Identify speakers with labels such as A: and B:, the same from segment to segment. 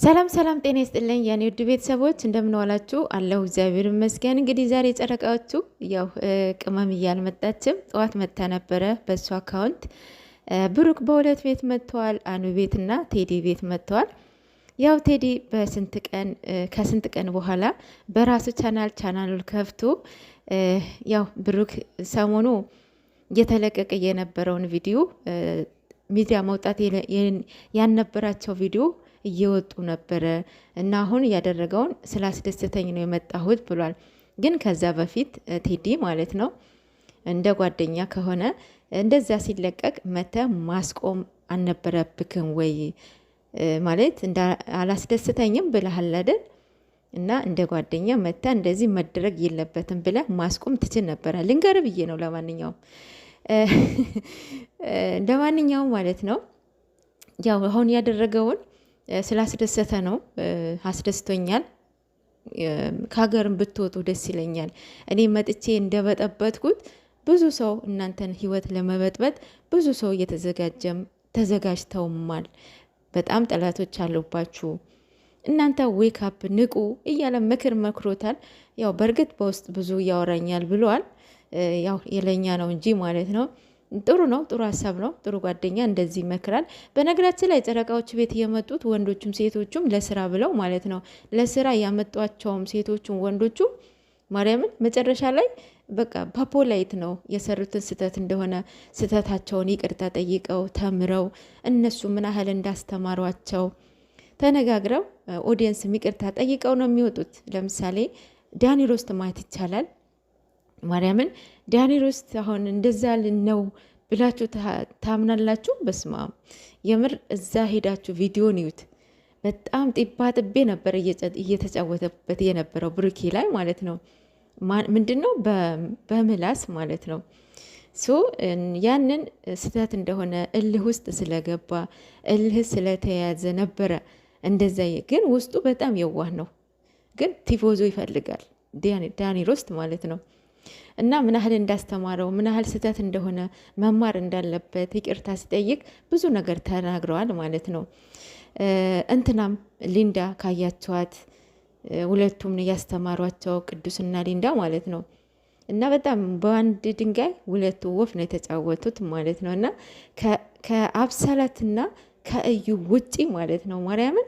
A: ሰላም ሰላም ጤና ይስጥልኝ የኔ ውድ ቤተሰቦች እንደምን ዋላችሁ? አለሁ እግዚአብሔር ይመስገን። እንግዲህ ዛሬ ጨረቃዎቹ ያው ቅመም እያልመጣችም ጠዋት መታ ነበረ በሱ አካውንት ብሩክ በሁለት ቤት መጥተዋል። አኑ ቤትና ቴዲ ቤት መጥተዋል። ያው ቴዲ ከስንት ቀን በኋላ በራሱ ቻናሉን ከፍቶ ያው ብሩክ ሰሞኑ እየተለቀቀ የነበረውን ቪዲዮ ሚዲያ መውጣት ያልነበራቸው ቪዲዮ እየወጡ ነበረ እና አሁን ያደረገውን ስላስደስተኝ ነው የመጣሁት ብሏል። ግን ከዛ በፊት ቴዲ ማለት ነው እንደ ጓደኛ ከሆነ እንደዛ ሲለቀቅ መተ ማስቆም አልነበረብክም ወይ ማለት አላስደስተኝም ብለሃል አይደል? እና እንደ ጓደኛ መተ እንደዚህ መደረግ የለበትም ብለ ማስቆም ትችል ነበረ። ልንገር ብዬ ነው። ለማንኛውም ማለት ነው ያው አሁን ያደረገውን ስላስደሰተ ነው። አስደስቶኛል። ከሀገርም ብትወጡ ደስ ይለኛል። እኔ መጥቼ እንደበጠበጥኩት ብዙ ሰው እናንተን ህይወት ለመበጥበጥ ብዙ ሰው ተዘጋጅተውማል። በጣም ጠላቶች አሉባችሁ። እናንተ ዌክ አፕ ንቁ እያለ ምክር መክሮታል። ያው በእርግጥ በውስጥ ብዙ ያወራኛል ብለዋል። ያው የለኛ ነው እንጂ ማለት ነው። ጥሩ ነው። ጥሩ ሀሳብ ነው። ጥሩ ጓደኛ እንደዚህ ይመክራል። በነገራችን ላይ ጨረቃዎች ቤት የመጡት ወንዶቹም ሴቶቹም ለስራ ብለው ማለት ነው። ለስራ ያመጧቸውም ሴቶቹም ወንዶቹም ማርያምን መጨረሻ ላይ በቃ ፓፖላይት ነው የሰሩትን ስህተት እንደሆነ ስህተታቸውን ይቅርታ ጠይቀው ተምረው እነሱ ምን ያህል እንዳስተማሯቸው ተነጋግረው ኦዲየንስም ይቅርታ ጠይቀው ነው የሚወጡት። ለምሳሌ ዳኒ ሮስት ማየት ይቻላል። ማርያምን ዳኒ ሮስት አሁን እንደዛ ነው ብላችሁ ታምናላችሁ? በስማ የምር እዛ ሄዳችሁ ቪዲዮን ይዩት። በጣም ጢባ ጥቤ ነበር እየተጫወተበት የነበረው ብሩኬ ላይ ማለት ነው። ምንድን ነው በምላስ ማለት ነው። ያንን ስህተት እንደሆነ እልህ ውስጥ ስለገባ እልህ ስለተያዘ ነበረ እንደዛ። ግን ውስጡ በጣም የዋህ ነው። ግን ቲፎዞ ይፈልጋል ዳኒ ሮስት ማለት ነው። እና ምን ያህል እንዳስተማረው ምን ያህል ስህተት እንደሆነ መማር እንዳለበት ይቅርታ ሲጠይቅ ብዙ ነገር ተናግረዋል ማለት ነው። እንትናም ሊንዳ ካያቸዋት ሁለቱም ያስተማሯቸው ቅዱስና ሊንዳ ማለት ነው። እና በጣም በአንድ ድንጋይ ሁለቱ ወፍ ነው የተጫወቱት ማለት ነው። እና ከአብሳላትና ከእዩ ውጪ ማለት ነው ማርያምን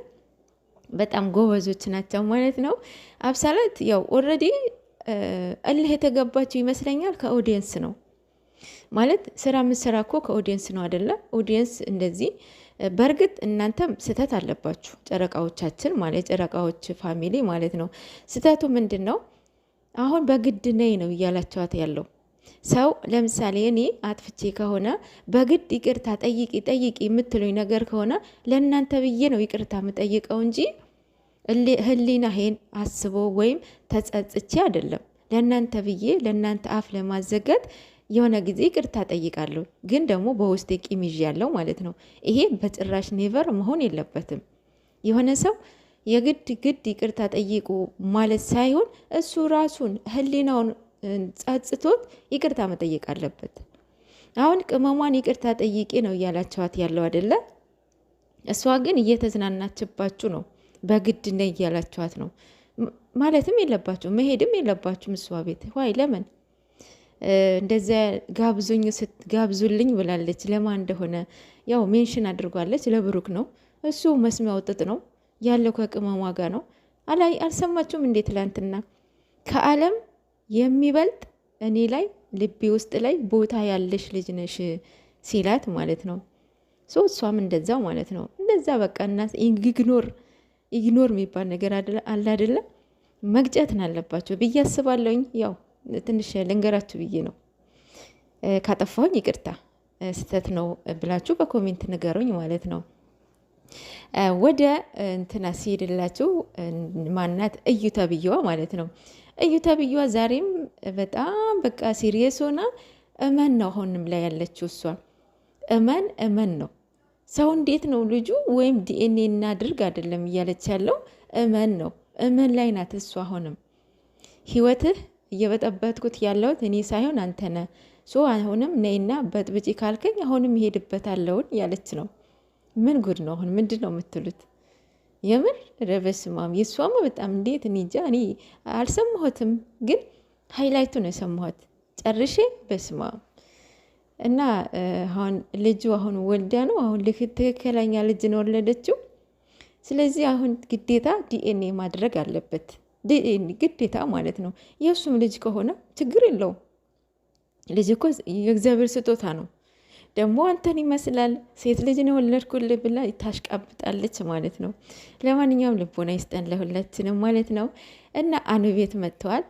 A: በጣም ጎበዞች ናቸው ማለት ነው። አብሳላት ያው ኦልሬዲ እልህ የተገባችው ይመስለኛል ከኦዲየንስ ነው ማለት ስራ ምሰራ እኮ ከኦዲየንስ ነው አይደለ? ኦዲየንስ እንደዚህ በእርግጥ እናንተም ስህተት አለባችሁ ጨረቃዎቻችን ማለት ጨረቃዎች ፋሚሊ ማለት ነው። ስህተቱ ምንድን ነው? አሁን በግድ ነይ ነው እያላቸዋት ያለው ሰው። ለምሳሌ እኔ አጥፍቼ ከሆነ በግድ ይቅርታ ጠይቂ የምትሉኝ ነገር ከሆነ ለእናንተ ብዬ ነው ይቅርታ የምጠይቀው እንጂ ህሊናዬን አስቦ ወይም ተጸጽቼ አይደለም። ለእናንተ ብዬ ለእናንተ አፍ ለማዘጋት የሆነ ጊዜ ይቅርታ ጠይቃለሁ። ግን ደግሞ በውስጤ ቂም ይዣለሁ ማለት ነው። ይሄ በጭራሽ ኔቨር መሆን የለበትም። የሆነ ሰው የግድ ይቅርታ ጠይቁ ማለት ሳይሆን እሱ ራሱን ህሊናውን ጸጽቶት ይቅርታ መጠየቅ አለበት። አሁን ቅመሟን ይቅርታ ጠይቄ ነው እያላቸዋት ያለው አይደለ? እሷ ግን እየተዝናናችባችሁ ነው። በግድ ነ እያላችኋት ነው። ማለትም የለባችሁ መሄድም የለባችሁም እሷ ቤት። ዋይ ለምን እንደዚያ ጋብዙልኝ ብላለች። ለማን እንደሆነ ያው ሜንሽን አድርጓለች። ለብሩክ ነው። እሱ መስሚያው ጥጥ ነው ያለው ከቅመሟ ጋር ነው። አልሰማችሁም እንዴት? ትላንትና ከዓለም የሚበልጥ እኔ ላይ ልቤ ውስጥ ላይ ቦታ ያለሽ ልጅ ነሽ ሲላት ማለት ነው። እሷም እንደዛው ማለት ነው። እንደዛ በቃ እና ኢግኖር የሚባል ነገር አለ አይደለ? መግጨትን አለባቸው ብዬ አስባለሁኝ። ያው ትንሽ ልንገራችሁ ብዬ ነው። ካጠፋሁኝ ይቅርታ፣ ስህተት ነው ብላችሁ በኮሜንት ንገሩኝ ማለት ነው። ወደ እንትና ሲሄድላችሁ ማናት እዩ ተብዬዋ ማለት ነው። እዩ ተብዬዋ ዛሬም በጣም በቃ ሲሪየስ ሆና እመን ነው አሁንም ላይ ያለችው እሷ እመን ነው። ሰው እንዴት ነው ልጁ ወይም ዲኤንኤ እናድርግ አይደለም እያለች ያለው እመን ነው። እመን ላይ ናት እሱ። አሁንም ህይወትህ እየበጠበጥኩት ያለሁት እኔ ሳይሆን አንተ ነህ። አሁንም ነይና በጥብጪ ካልከኝ አሁንም ይሄድበታለውን ያለች ነው። ምን ጉድ ነው? አሁን ምንድን ነው የምትሉት? የምር ረበስማም የእሷማ በጣም እንዴት እኔ እንጃ። እኔ አልሰማሁትም፣ ግን ሃይላይቱ ነው የሰማሁት ጨርሼ። በስማም እና አሁን ልጁ አሁን ወልዳ ነው አሁን ትክክለኛ ልጅ ነው ወለደችው። ስለዚህ አሁን ግዴታ ዲኤንኤ ማድረግ አለበት፣ ዲኤንኤ ግዴታ ማለት ነው። የእሱም ልጅ ከሆነ ችግር የለውም። ልጅ እኮ የእግዚአብሔር ስጦታ ነው። ደግሞ አንተን ይመስላል ሴት ልጅ ነው ወለድኩልህ ብላ ታሽቃብጣለች ማለት ነው። ለማንኛውም ልቦና ይስጠን ለሁላችንም ማለት ነው። እና አኑ ቤት መጥተዋል።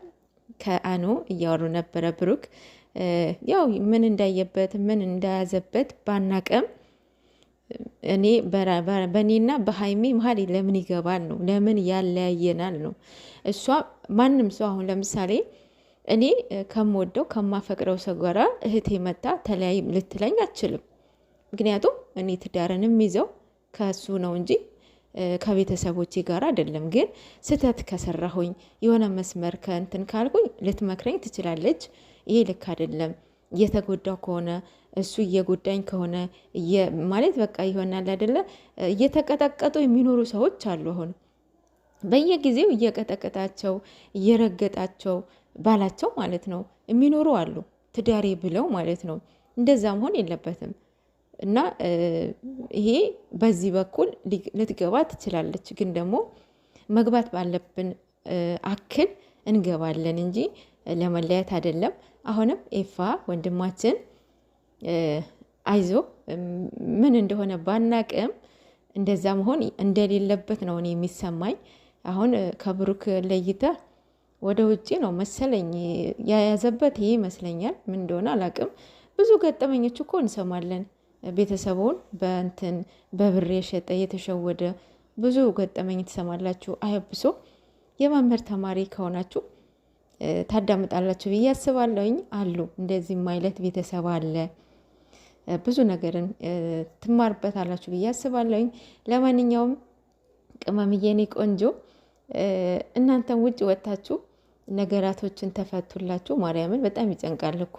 A: ከአኑ እያወሩ ነበረ ብሩክ ያው ምን እንዳየበት ምን እንዳያዘበት ባናቀም እኔ በእኔና በሀይሜ መሀል ለምን ይገባል ነው፣ ለምን ያለያየናል ነው። እሷ ማንም ሰው አሁን ለምሳሌ እኔ ከምወደው ከማፈቅረው ሰው ጋራ እህቴ መጣ ተለያይ ልትለኝ አችልም። ምክንያቱም እኔ ትዳርንም ይዘው ከሱ ነው እንጂ ከቤተሰቦቼ ጋር አይደለም። ግን ስህተት ከሰራሁኝ የሆነ መስመር ከእንትን ካልኩኝ ልትመክረኝ ትችላለች። ይሄ ልክ አይደለም፣ እየተጎዳው ከሆነ እሱ እየጎዳኝ ከሆነ ማለት በቃ ይሆናል አይደለ? እየተቀጠቀጡ የሚኖሩ ሰዎች አሉ። አሁን በየጊዜው እየቀጠቀጣቸው እየረገጣቸው ባላቸው ማለት ነው የሚኖሩ አሉ፣ ትዳሬ ብለው ማለት ነው። እንደዛ መሆን የለበትም። እና ይሄ በዚህ በኩል ልትገባ ትችላለች፣ ግን ደግሞ መግባት ባለብን አክል እንገባለን እንጂ ለመለያት አይደለም። አሁንም ኤፋ ወንድማችን አይዞ ምን እንደሆነ ባናቅም እንደዛ መሆን እንደሌለበት ነው እኔ የሚሰማኝ። አሁን ከብሩክ ለይተ ወደ ውጭ ነው መሰለኝ ያያዘበት፣ ይሄ ይመስለኛል። ምን እንደሆነ አላቅም። ብዙ ገጠመኞች እኮ እንሰማለን። ቤተሰቡን በእንትን በብር የሸጠ የተሸወደ ብዙ ገጠመኝ ትሰማላችሁ። አያብሶ የመምህር ተማሪ ከሆናችሁ ታዳምጣላችሁ ብዬ አስባለሁኝ። አሉ እንደዚህ ማይለት ቤተሰብ አለ። ብዙ ነገርን ትማርበታላችሁ ብዬ አስባለሁኝ። ለማንኛውም ቅመምዬኔ ቆንጆ እናንተም ውጭ ወጥታችሁ ነገራቶችን ተፈቱላችሁ። ማርያምን በጣም ይጨንቃል እኮ